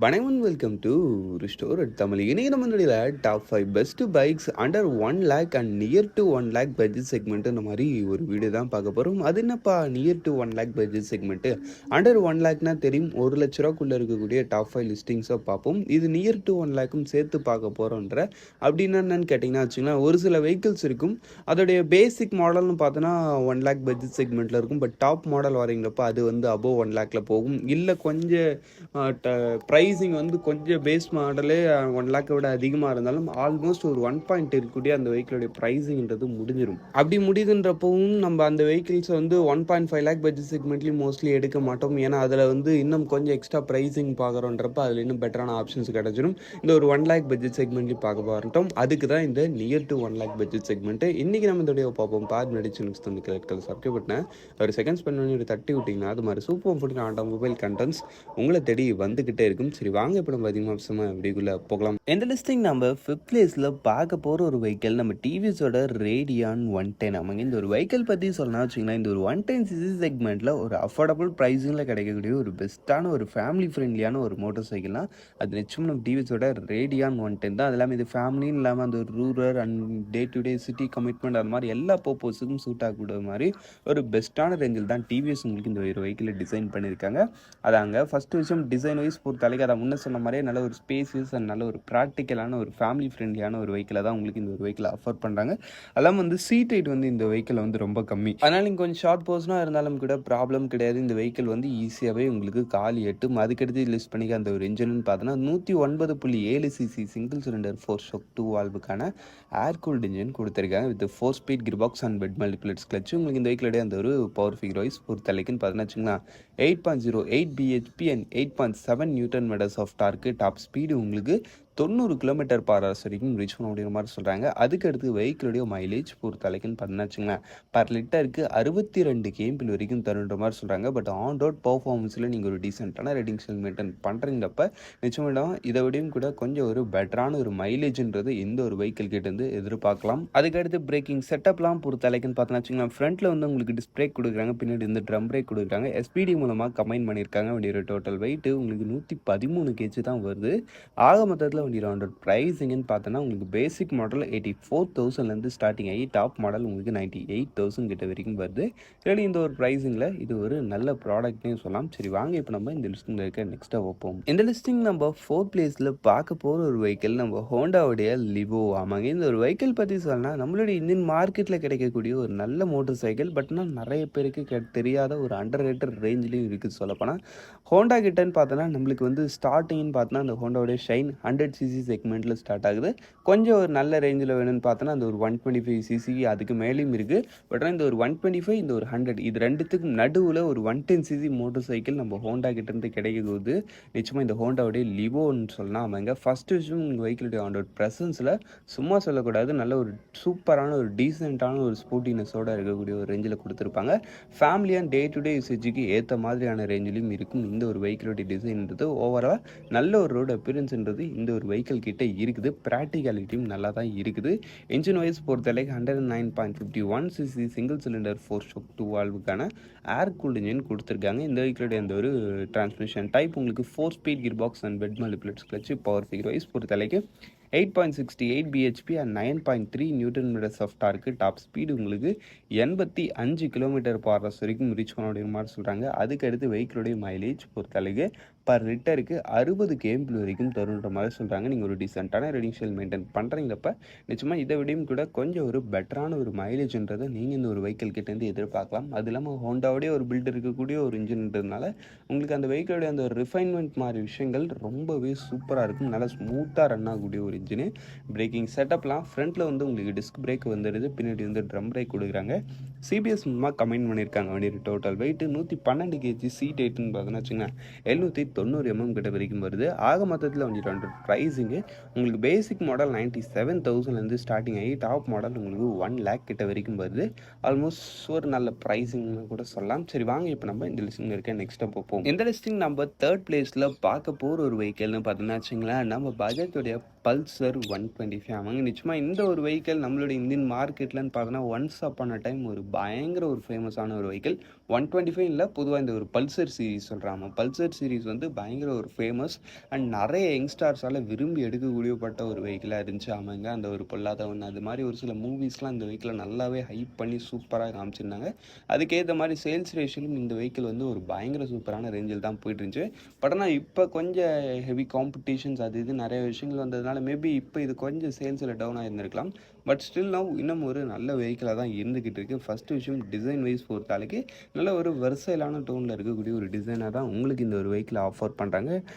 வணக்கம் welcome to restore Tamil. இன்னைக்கு நம்ம இந்த top 5 best bikes under 1 lakh and near to 1 lakh budget segment இந்த மாதிரி ஒரு வீடியோ தான் பார்க்க போகிறோம். அது என்னப்பா near to 1 lakh budget segment? Under 1 லேக்னா தெரியும், 1,00,000 ரூபாக்குள்ளே இருக்கக்கூடிய டாப் 5 லிஸ்டிங்ஸாக பார்ப்போம். இது நியர் டு 1 லேக்கும் சேர்த்து பார்க்க போகிறோன்ற அப்படின்னா என்னன்னு கேட்டிங்கன்னா வச்சுங்களேன், ஒரு சில வெஹிக்கிள்ஸ் இருக்கும், அதோடைய பேசிக் மாடல்னு பார்த்தோன்னா 1 லேக் பட்ஜெட் செக்மெண்ட்டில் இருக்கும். பட் டாப் மாடல் வரீங்களப்போ அது வந்து அபோவ் 1 லேக்கில் போகும். இல்லை கொஞ்சம் ப்ரைஸிங் வந்து கொஞ்சம் பேஸ் மாடலே 1 லேக்கை விட அதிகமாக இருந்தாலும் ஆல்மோஸ்ட் ஒரு 1 இருக்கக்கூடிய அந்த வெஹிக்கிளுடைய ப்ரைஸிங்கிறது முடிஞ்சிடும். அப்படி முடியுதுன்றப்பவும் நம்ம அந்த வெஹிக்கிள்ஸை வந்து 1.5 லேக் பட்ஜெட் செக்மெண்ட்லேயும் மோஸ்ட்லி எடுக்க மாட்டோம். ஏன்னா அதில் வந்து இன்னும் கொஞ்சம் எக்ஸ்ட்ரா ப்ரைஸிங் பார்க்குறோன்றப்ப அதில் இன்னும் பெட்டரான ஆப்ஷன்ஸ் கிடச்சிடும். இந்த ஒரு 1 லேக் பட்ஜெட் செக்மெண்ட்லேயும் பார்க்க போகிறோம். அதுக்கு தான் இந்த near to 1 lakh budget segment. இன்றைக்கி நம்ம இந்த வீடியோ பார்ப்போம். பார் மெடிசன்ஸ் வந்து கலெக்டர் சப்ஸ்கிரைப் பண்ணேன் ஒரு செகண்ட்ஸ் பண்ணி ஒரு தட்டி விட்டிங்கன்னா அது மாதிரி சூப்பர் ஃபுட் ஆட்டோமொபைல் கண்டென்ட்ஸ் உங்களை தேடி வந்துக்கிட்டே இருக்கும். சரி வாங்க இப்போ நம்ம அதிகமாக வீடியோக்குள்ளே போகலாம். இந்த லிஸ்டிங் நம்ம 5th பிளேஸில் பார்க்க போகிற ஒரு வெஹிக்கிள் நம்ம டிவிஎஸோட ரேடியான் 110. அவங்க இந்த ஒரு வெஹிக்கிள் பற்றி சொல்லணும்னா வச்சிங்கன்னா, இந்த ஒரு 110cc செக்மெண்ட்டில் ஒரு அஃபோர்டபுள் ப்ரைஸிங்கில் கிடைக்கக்கூடிய ஒரு பெஸ்ட்டான ஒரு ஃபேமிலி ஃப்ரெண்ட்லியான ஒரு மோட்டர் சைக்கிள்னால் அது நிச்சயம் நம்ம டிவிஎஸோட ரேடியான் 110 தான். அது இல்லாமல் இது ஃபேமிலின்னு இல்லாமல் அந்த ஒரு rural and day to day city commitment அந்த மாதிரி எல்லா பர்பஸுக்கும் சூட் ஆகக்கூடிய மாதிரி ஒரு பெஸ்ட்டான ரேஞ்சில் தான் டிவிஎஸ் உங்களுக்கு இந்த ஒரு வெஹிக்கிளை டிசைன் பண்ணியிருக்காங்க. அதாங்க ஃபஸ்ட்டு விஷயம், டிசைன் வைஸ் பொறுத்தளவுக்கு அதை முன்னே சொன்ன மாதிரியே நல்ல ஒரு ஸ்பேசியஸ் அண்ட் நல்ல ஒரு ப்ராக்டிக்கலான ஒரு ஃபேமிலி ஃப்ரெண்ட்லியான ஒரு வெஹிக்கிளை தான் உங்களுக்கு இந்த ஒரு வெஹிக்கிளை ஆஃபர் பண்ணுறாங்க. அதெல்லாம் வந்து சீட் ஹைட் வந்து இந்த வெஹிக்கிள் வந்து ரொம்ப கம்மி. அதனால் நீங்கள் கொஞ்சம் ஷார்ட் பர்சனாக இருந்தாலும் கூட ப்ராப்ளம் கிடையாது. இந்த வெஹிக்கிள் வந்து ஈஸியாகவே உங்களுக்கு காலி எட்டும். அதுக்கடுத்து லிஸ்ட் பண்ணிக்க அந்த ஒரு இன்ஜின்னு பார்த்தோன்னா 109.7cc சிங்கிள் சிலிண்டர் 4-stroke 2 வால்வுக்கான ஏர் கூல்டு இன்ஜின் கொடுத்துருக்காங்க. With 4 speed gear box and wet multiplates clutch. உங்களுக்கு இந்த வெஹிக்கிளுடைய அந்த ஒரு பவர் ஃபிகர் வைஸ் பொறுத்தலைக்குன்னு பார்த்தோன்னா வச்சுங்களா 8.08 bhp and 8.7 newton metres of torque. Top speed உங்களுக்கு 90 km/h வரைக்கும் ரீச் பண்ண முடியுற மாதிரி சொல்கிறாங்க. அதுக்கடுத்து வெஹிக்கிளுடைய மைலேஜ் பொறுத்தலைக்குன்னு பார்த்தீங்கன்னா பர் லிட்டருக்கு 62 km வரைக்கும் தருன்ற மாதிரி சொல்கிறாங்க. பட் ஆன் ரோட் பர்ஃபார்மன்ஸில் நீங்கள் ஒரு டீசெண்டான ரேட்டிங்ஸில் மெயின்டைன் பண்ணுறீங்கப்ப நிச்சயமாக இதை விடையும் கூட கொஞ்சம் ஒரு பெட்டரான ஒரு மைலேஜ்ன்றது இந்த ஒரு வெஹிக்கிள் கிட்டேருந்து எதிர்பார்க்கலாம். அதுக்கடுத்து பிரேக்கிங் செட்டப்லாம் பொறுத்தலைக்குன்னு பார்த்தீங்கன்னா ஃப்ரண்ட்டில் வந்து உங்களுக்கு டிஸ்க் பிரேக் கொடுக்குறாங்க, பின்னாடி இந்த ட்ரம் பிரேக் கொடுக்குறாங்க. எஸ்பிடி மூலமாக கம்பைன் பண்ணியிருக்காங்க. வண்டியோட டோட்டல் வெயிட் உங்களுக்கு 113 kg தான் வருது. ஆக மொத்தத்தில் வண்டியோட ப்ரைஸிங்னு பார்த்தோன்னா உங்களுக்கு பேசிக் மாடல் 84,000லேருந்து ஸ்டார்டிங் ஆகி டாப் மாடல் உங்களுக்கு 98,000 கிட்ட வரைக்கும் வருது. சரி, இந்த ஒரு ப்ரைஸிங்கில் இது ஒரு நல்ல ப்ராடக்ட்னே சொல்லலாம். சரி வாங்க இப்போ நம்ம இந்த லிஸ்டிங்கில் இருக்க நெக்ஸ்ட்டாக வைப்போம். இந்த லிஸ்டிங் நம்ம 4th பிளேஸில் பார்க்க போகிற ஒரு வெஹிக்கிள் நம்ம ஹோண்டாவுடைய லிவோ. ஆமாங்க, இந்த ஒரு வெஹிக்கிள் பற்றி சொல்லலாம் நம்மளுடைய இந்தியன் மார்க்கெட்டில் கிடைக்கக்கூடிய ஒரு நல்ல மோட்டர் சைக்கிள். பட்னா நிறைய பேருக்கு தெரியாத ஒரு அண்டர் ரேட்டட் ரேஞ்சிலையும் இருக்குது. சொல்லப்போனால் ஹோண்டா கிட்டன்னு பார்த்தோன்னா நம்மளுக்கு வந்து ஸ்டார்டிங்னு பார்த்தோன்னா அந்த ஹோண்டாவுடைய ஷைன் 100cc செக்மெண்ட்டில் ஸ்டார்ட் ஆகுது. கொஞ்சம் ஒரு நல்ல ரேஞ்சில் வேணும்னு பார்த்தோன்னா அந்த ஒரு 125cc அதுக்கு மேலேயும் இருக்குது. பட் இந்த ஒரு 125 இந்த ஒரு 100 இது ரெண்டுத்துக்கும் நடுவில் ஒரு 110cc மோட்டர் சைக்கிள் நம்ம ஹோண்டா கிட்டேருந்து கிடைக்குது. நிச்சயமாக இந்த ஹோண்டாவுடைய லிவோன்னு சொல்லலாம். அவங்க ஃபஸ்ட்டு விஷயம் உங்கள் வெஹிக்கிளுடைய ஆண்டோட ப்ரெசன்ஸில் சும்மா சொல்லக்கூடாது, நல்ல ஒரு சூப்பரான ஒரு டீசெண்டான ஒரு ஸ்போர்ட்டினஸோடு இருக்கக்கூடிய ஒரு ரேஞ்சில் கொடுத்துருப்பாங்க. ஃபேமிலியாக டே டு டே யூசேஜுக்கு ஏற்ற மாதிரியான ரேஞ்சிலையும் இருக்கும் இந்த ஒரு வெஹிக்கிளுடைய டிசைன்ன்றது. ஓவரால் நல்ல ஒரு ரோடு அப்பியரன்ஸ்ன்றது இந்த ஒரு வெஹிக்கிள் கிட்ட இருக்குது. ப்ராக்டிகாலிட்டியும் நல்லா தான் இருக்குது. இன்ஜின் வைஸ் பொறுத்தளவுக்கு 109.51cc சிங்கிள் சிலிண்டர் 4-stroke 2 வால்வுக்கான ஏர் கூல்டு இன்ஜின் கொடுத்துருக்காங்க. இந்த வெஹிக்கிளுடைய அந்த ஒரு டிரான்ஸ்மிஷன் டைப் உங்களுக்கு 4 speed gear box and wet multiplates clutch. Power figure wise பொறுத்தளவுக்கு 8.68 bhp and 9.3 newton metres of torque. Top speed உங்களுக்கு 85 km/h வரைக்கும் ரீச் பண்ண முடியுற மாதிரி சொல்கிறாங்க. அதுக்கடுத்து வெஹிக்கிளுடைய மைலேஜ் பொறுத்தளவுக்கு பர் லிட்டருக்கு 60 km வரைக்கும் தருன்ற மாதிரி சொல்கிறாங்க. நீங்கள் ஒரு டீசெண்டான ரெடிஷியல் மெயின்டைன் பண்ணுறீங்கப்ப நிச்சயமாக இதை விடையும் கூட கொஞ்சம் ஒரு பெட்டரான ஒரு மைலேஜ்ன்றதை நீங்கள் இந்த ஒரு வெஹிக்கிள் கிட்டேருந்து எதிர்பார்க்கலாம். அது இல்லாமல் ஹோண்டாவோடைய ஒரு பில்ட் இருக்கக்கூடிய ஒரு இன்ஜின்ன்றதுனால உங்களுக்கு அந்த வெஹிக்கிளுடைய அந்த ரிஃபைன்மெண்ட் மாதிரி விஷயங்கள் ரொம்பவே சூப்பராக இருக்கும். நல்லா ஸ்மூத்தாக ரன் ஆகக்கூடிய ஒரு இன்ஜினு. பிரேக்கிங் செட்டப்லாம் ஃப்ரண்ட்டில் வந்து உங்களுக்கு டிஸ்க் பிரேக் வந்துடுது, பின்னாடி வந்து ட்ரம் பிரேக் கொடுக்குறாங்க. சிபிஎஸ் மூலமாக கம்பைன் பண்ணியிருக்காங்க. வண்டியோட டோட்டல் வெயிட் 112 kg. சீட் ஹைட்டுன்னு பார்த்தோன்னா வச்சுங்க 790 mm கிட்ட வரைக்கும் வருது. ஆக மொத்தத்தில் வண்டியோட ப்ரைஸிங்கு உங்களுக்கு பேசிக் மாடல் 97,000லேருந்து ஸ்டார்டிங் ஆகி டாப் மாடல் உங்களுக்கு 1 lakh கிட்ட வரைக்கும் வருது. ஆல்மோஸ்ட் ஒரு நல்ல ப்ரைஸிங்னு கூட சொல்லலாம். சரி வாங்க இப்போ நம்ம இந்த லிஸ்டிங் இருக்க நெக்ஸ்ட்டாக பார்ப்போம். இந்த லிஸ்டிங் நம்ம 3rd பிளேஸில் பார்க்க போகிற ஒரு வெஹிக்கிள்னு பார்த்தோன்னா வச்சுங்களேன் நம்ம பஜாஜோடைய பல்சர் 125. ஆமாங்க, நிச்சயமாக இந்த ஒரு வெஹிக்கிள் நம்மளுடைய இந்தியன் மார்க்கெட்லன்னு பார்த்தோன்னா ஒன்ஸ் அப்பான டைம் ஒரு பயங்கர ஒரு ஃபேமஸான ஒரு வெஹிக்கிள். 125 இல்லை, பொதுவாக இந்த ஒரு பல்சர் சீரிஸ் சொல்கிறாங்க. பல்சர் சீரிஸ் வந்து பயங்கர ஒரு ஃபேமஸ் அண்ட் நிறைய யங்ஸ்டார்ஸால் விரும்பி எடுக்கக்கூடியப்பட்ட ஒரு வெஹிக்கிளாக இருந்துச்சு. ஆமாங்க, அந்த ஒரு பொல்லாதவன் அது மாதிரி ஒரு சில மூவிஸ்லாம் இந்த வெஹிக்கிளை நல்லாவே ஹைப் பண்ணி சூப்பராக காமிச்சிருந்தாங்க. அதுக்கேற்ற மாதிரி சேல்ஸ் ரேஷியோலும் இந்த வெஹிக்கிள் வந்து ஒரு பயங்கர சூப்பரான ரேஞ்சில் தான் போயிட்டு இருந்துச்சு. பட் ஆனால் இப்போ கொஞ்சம் ஹெவி காம்படிஷன்ஸ் அது இது நிறைய விஷயங்கள் வந்ததுனால மேபி இப்போ இது கொஞ்சம் சேல்ஸில் டவுன் ஆகியிருந்திருக்கலாம். பட் ஸ்டில் இன்னும் ஒரு நல்ல வெஹிக்கிளாக தான் இருந்துக்கிட்டு இருக்குது. ஃபஸ்ட்டு விஷயம் டிசைன் வைஸ் பொறுத்தாலுக்கு நல்ல ஒரு வெர்சைலான டோனில் இருக்கக்கூடிய ஒரு டிசைனாக தான் உங்களுக்கு இந்த ஒரு வெஹிக்கிளை ஆஃபர் பண்ணுறாங்க.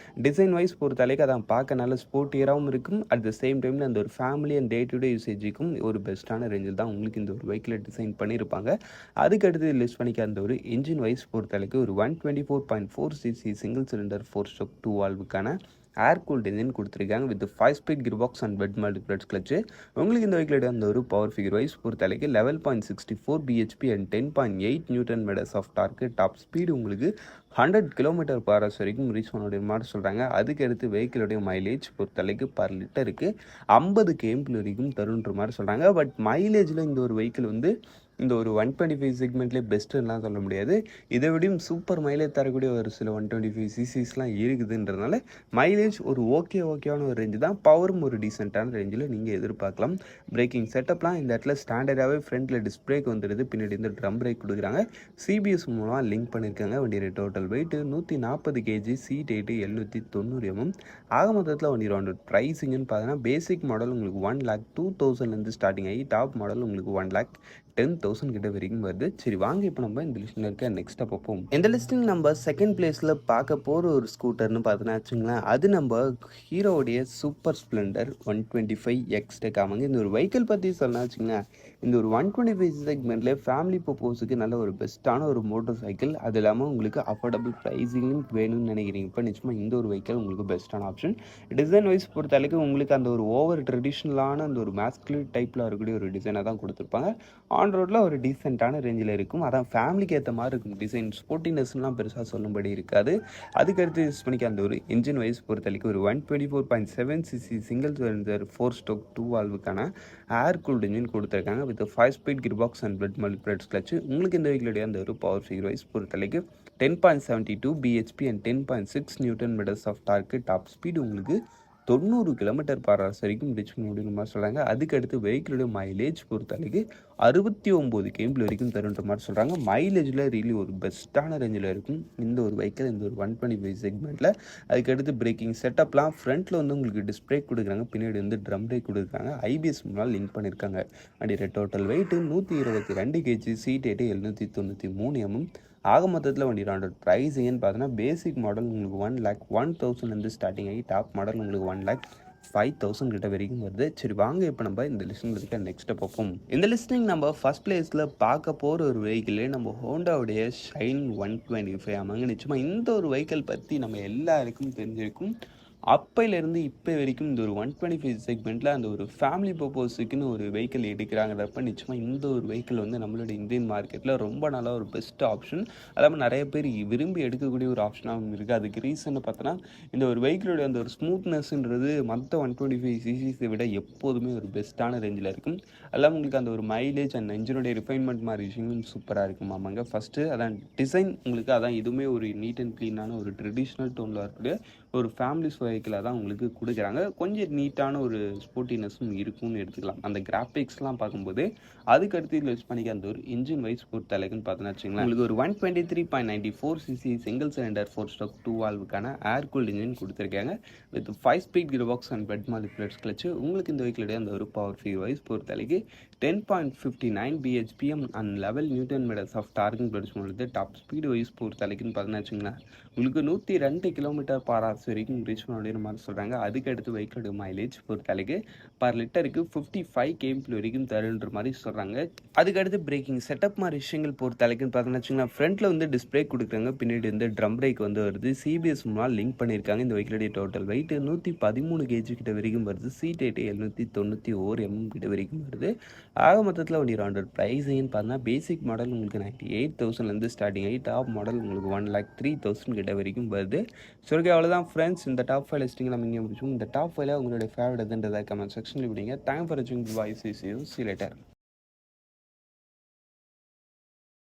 டிசைன் வைஸ் பொறுத்தாலுக்கு அதான் பார்க்க நல்ல ஸ்போர்ட்டியராகவும் இருக்கும். அட் த சேம் டைமில் அந்த ஒரு family and day to day யூசேஜுக்கும் ஒரு பெஸ்ட்டான ரேஞ்சில் தான் உங்களுக்கு இந்த ஒரு வெஹிக்கிளை டிசைன் பண்ணியிருப்பாங்க. அதுக்கடுத்து லிஸ்ட் பண்ணிக்க அந்த ஒரு இன்ஜின் வைஸ் பொறுத்தாலுக்கு ஒரு 124.4cc சிங்கிள் சிலிண்டர் 4-stroke 2 வால்வுக்கான ஏர் கூல்ட் இன்ஜின் கொடுத்துருக்காங்க with 5-speed gear box and wet multiplex clutch. உங்களுக்கு இந்த வெஹிக்கிளோட அந்த ஒரு பவர் ஃபிகர் வைஸ் பொறுத்தளவுக்கு 11.64 bhp and 10.8 newton metres of torque. Top speed உங்களுக்கு 100 km/h வரைக்கும் ரீச் பண்ண மாதிரி சொல்கிறாங்க. அதுக்கடுத்து வெஹிக்கிளோடைய மைலேஜ் பொறுத்தளவுக்கு பர் லிட்டருக்கு 50 km வரைக்கும் தருன்ற மாதிரி சொல்கிறாங்க. பட் மைலேஜில் இந்த ஒரு வெஹிக்கிள் வந்து இந்த ஒரு 125 செக்மெண்ட்லேயே பெஸ்ட்டுலாம் சொல்ல முடியாது. இதை விடையும் சூப்பர் மைலேஜ் தரக்கூடிய ஒரு சில 125ccஸ்லாம் இருக்குதுன்றதுனால மைலேஜ் ஒரு ஓகேவான ஒரு ரேஞ்சு தான். பவரும் ஒரு டீசெண்டான ரேஞ்சில் நீங்கள் எதிர்பார்க்கலாம். பிரேக்கிங் செட்டப்லாம் இந்த இடத்துல ஸ்டாண்டர்டாகவே ஃப்ரண்ட்டில் டிஸ்க் பிரேக் வந்துடுது, பின்னாடி வந்து ட்ரம் பிரேக் கொடுக்குறாங்க. சிபிஎஸ் மூலமாக லிங்க் பண்ணியிருக்காங்க. வண்டியோட total weight 140 kg, seat 790 mm. ஆக மொத்தத்தில் வண்டியோட ப்ரைஸிங்னு பார்த்தீங்கன்னா பேசிக் மாடல் உங்களுக்கு 1,02,000 ஸ்டார்டிங் ஆகி டாப் மாடல் உங்களுக்கு 1,10,000 கிட்ட வரைக்கும் வருது. சரி வாங்க இப்போ நம்ம இந்த லிஸ்ட்டில் இருக்க நெக்ஸ்ட்டாக பார்ப்போம். இந்த லிஸ்ட்டில் நம்ம செகண்ட் பிளேஸில் பார்க்க போகிற ஒரு ஸ்கூட்டர்னு பார்த்தோன்னா வச்சுங்களேன், அது நம்ம ஹீரோவுடைய சூப்பர் ஸ்ப்ளெண்டர் 125X டெக். ஆமாங்க, இந்த ஒரு வெஹிக்கிள் பற்றி சொன்னா வச்சுங்களேன், இந்த ஒரு 125 செக்மெண்ட்லேயே ஃபேமிலி பர்பஸுக்கு நல்ல ஒரு பெஸ்ட்டான ஒரு மோட்டர் சைக்கிள். அது இல்லாமல் உங்களுக்கு அஃபோர்டபுள் ப்ரைஸிங்கும் வேணும்னு நினைக்கிறீங்க இப்போ நிச்சயமாக இந்த ஒரு வெஹிக்கிள் உங்களுக்கு பெஸ்ட்டான ஆப்ஷன். டிசைன் வைஸ் பொறுத்தளவுக்கு உங்களுக்கு அந்த ஒரு ஓவர் ட்ரெடிஷ்னலான அந்த ஒரு மேஸ்குலர் டைப்பில் இருக்கக்கூடிய ஒரு டிசைனாக தான் கொடுத்துருப்பாங்க. ஆன் ரோட்டில் ஒரு டீசெண்டான ரேஞ்சில் இருக்கும். அதான் ஃபேமிலிக்கு ஏற்ற மாதிரி இருக்கும். டிசைன் ஸ்போர்ட்டினஸ்லாம் பெருசாக சொல்லும்படி இருக்காது. அதுக்கடுத்து யூஸ் பண்ணிக்க அந்த ஒரு இன்ஜின் வைஸ் பொறுத்தளவுக்கு ஒரு 124.7cc சிங்கிள் சிலிண்டர் 4-stroke 2 வால்வுக்கான ஏர் கூல்டு இன்ஜின் கொடுத்துருக்காங்க with 5-speed gear box and wet multiplex clutch. உங்களுக்கு இந்த வெஹிக்கிளுடைய அந்த ஒரு பவர் ஃபிகர் வைஸ் பொறுத்தளவுக்கு 10.72 bhp and 10.6 newton metres of torque. Top speed உங்களுக்கு 90 km/h வரைக்கும் ரீச் பண்ண முடியுன்ற மாதிரி சொல்கிறாங்க. அதுக்கடுத்து வெஹிக்கிளோட மைலேஜ் பொறுத்தளவுக்கு 69 km வரைக்கும் தருன்ற மாதிரி சொல்கிறாங்க. மைலேஜில் ரியலி ஒரு பெஸ்ட்டான ரேஞ்சில் இருக்கும் இந்த ஒரு வெஹிக்கிள், இந்த ஒரு 125 செக்மெண்ட்டில். அதுக்கடுத்து பிரேக்கிங் செட்டப்லாம் ஃப்ரண்ட்டில் வந்து உங்களுக்கு டிஸ்க் பிரேக் கொடுக்குறாங்க, பின்னாடி வந்து ட்ரம் பிரேக் கொடுக்குறாங்க, ஐபிஎஸ் முன்னால் லிங்க் பண்ணியிருக்காங்க. வண்டியோட total weight 122 kg, seat 793 mm. ஆக மொத்தத்தில் வண்டியோட ப்ரைஸிங்னு பார்த்தோன்னா பேசிக் மாடல் உங்களுக்கு 1,01,000 ஸ்டார்டிங் ஆகி டாப் மாடல் உங்களுக்கு 1,05,000 கிட்ட வரைக்கும் வருது. சரி வாங்க இப்போ நம்ம இந்த லிஸ்ட்டில் இருக்க நெக்ஸ்ட்டை பார்ப்போம். இந்த லிஸ்டிங் நம்ம ஃபர்ஸ்ட் பிளேஸில் பார்க்க போகிற ஒரு வெஹிக்கிளே நம்ம ஹோண்டாவுடைய ஷைன் 125. ஆமாங்க, நிச்சயமாக இந்த ஒரு வெஹிக்கிள் பற்றி நம்ம எல்லாருக்கும் தெரிஞ்சிருக்கும். அப்பையிலேருந்து இப்போ வரைக்கும் இந்த ஒரு 125 செக்மெண்ட்டில் அந்த ஒரு ஃபேமிலி பர்பஸுக்குன்னு ஒரு வெஹிக்கிள் எடுக்கிறாங்கிறப்ப நிச்சயமாக இந்த ஒரு வெஹிக்கிள் வந்து நம்மளோட இந்தியன் மார்க்கெட்டில் ரொம்ப நல்லா ஒரு பெஸ்ட் ஆப்ஷன். அதாவது நிறைய பேர் விரும்பி எடுக்கக்கூடிய ஒரு ஆப்ஷனாகவும் இருக்குது. அதுக்கு ரீசன்னு பார்த்தோன்னா இந்த ஒரு வெஹிக்கிளோட அந்த ஒரு ஸ்மூத்னஸ்ன்றது மற்ற 125cc விட எப்போதுமே ஒரு பெஸ்ட்டான ரேஞ்சில் இருக்கும். எல்லாம் உங்களுக்கு அந்த ஒரு மைலேஜ் அண்ட் இன்ஜினுடைய ரிஃபைன்மெண்ட் மாதிரி விஷயங்களும் சூப்பராக இருக்கும். ஆமாங்க, ஃபஸ்ட்டு அதான் டிசைன் உங்களுக்கு அதான் இதுவுமே ஒரு நீட் அண்ட் க்ளீனான ஒரு ட்ரெடிஷ்னல் டோனில் இருக்கக்கூடிய ஒரு ஃபேமிலி வெஹிக்கிளாக தான் உங்களுக்கு கொடுக்குறாங்க. கொஞ்சம் நீட்டான ஒரு ஸ்போர்ட்டினஸும் இருக்கும்னு எடுத்துக்கலாம் அந்த கிராஃபிக்ஸ்லாம் பார்க்கும்போது. அதுக்கடுத்து இதில் யூஸ் பண்ணிக்க அந்த ஒரு இன்ஜின் வைஸ் பொறுத்தளவுக்குன்னு பார்த்தோன்னா வச்சுங்களேன், உங்களுக்கு ஒரு 123.94cc சிங்கிள் சிலிண்டர் 4-stroke 2 வால்வுக்கான ஏர் கூல்டு இன்ஜின் கொடுத்துருக்காங்க with 5-speed gear box and wet multiplex clutch. உங்களுக்கு இந்த வெஹிக்கிளுடைய அந்த ஒரு பவர் ஃபிகர் வைஸ் பொறுத்தளவுக்கு 10.59 bhp and 11 newton metres of டார்கிங் ப்ரொடியூஸ் பண்ணுறது. டாப் ஸ்பீடு வைஸ் பொறுத்தளவுக்குன்னு பார்த்தோன்னா வச்சுங்களேன், உங்களுக்கு 102 km/h வரைக்கும் ரீச் பண்ண முடியுற மாதிரி சொல்கிறாங்க. அதுக்கடுத்து வெஹிக்கிளோட மைலேஜ் பொறுத்தளவுக்கு பர் லிட்டருக்கு 55 km வரைக்கும் தருன்ற மாதிரி சொல்கிறாங்க. அதுக்கடுத்து பிரேக்கிங் செட்டப் மாதிரி விஷயங்கள் பொறுத்தளவுக்குன்னு பார்த்தோன்னா வச்சுங்களேன், ஃப்ரண்ட்டில் வந்து டிஸ்க் பிரேக் கொடுக்குறாங்க, பின்னாடி வந்து ட்ரம் பிரேக் வந்து வருது, சிபிஎஸ் மூலம் லிங்க் பண்ணியிருக்காங்க. இந்த வெஹிக்கிளுடைய டோட்டல் வெயிட் 113 kg கிட்ட வரைக்கும் வருது, சீட் 791 mm கிட்ட வரைக்கும் வருது. ஆக மொத்தத்தில் வண்டியோட ப்ரைஸிங்னு பார்த்தா பேசிக் மாடல் உங்களுக்கு 98,000 ஸ்டார்டிங் ஆகி டாப் மாடல் உங்களுக்கு 1,03,000 கிட்ட வரைக்கும் வருது. ஸோ அவ்வளோதான் ஃப்ரெண்ட்ஸ், இந்த டாப் 5 லிஸ்டிங் நம்ம இங்கே முடிச்சோம். இந்த டாப் 5 உங்களுடைய ஃபேவரட் எதுன்றதை கமெண்ட் செக்ஷனில் விடுங்க. தேங்க் ஃபார் வாட்சிங். பாய், see you later.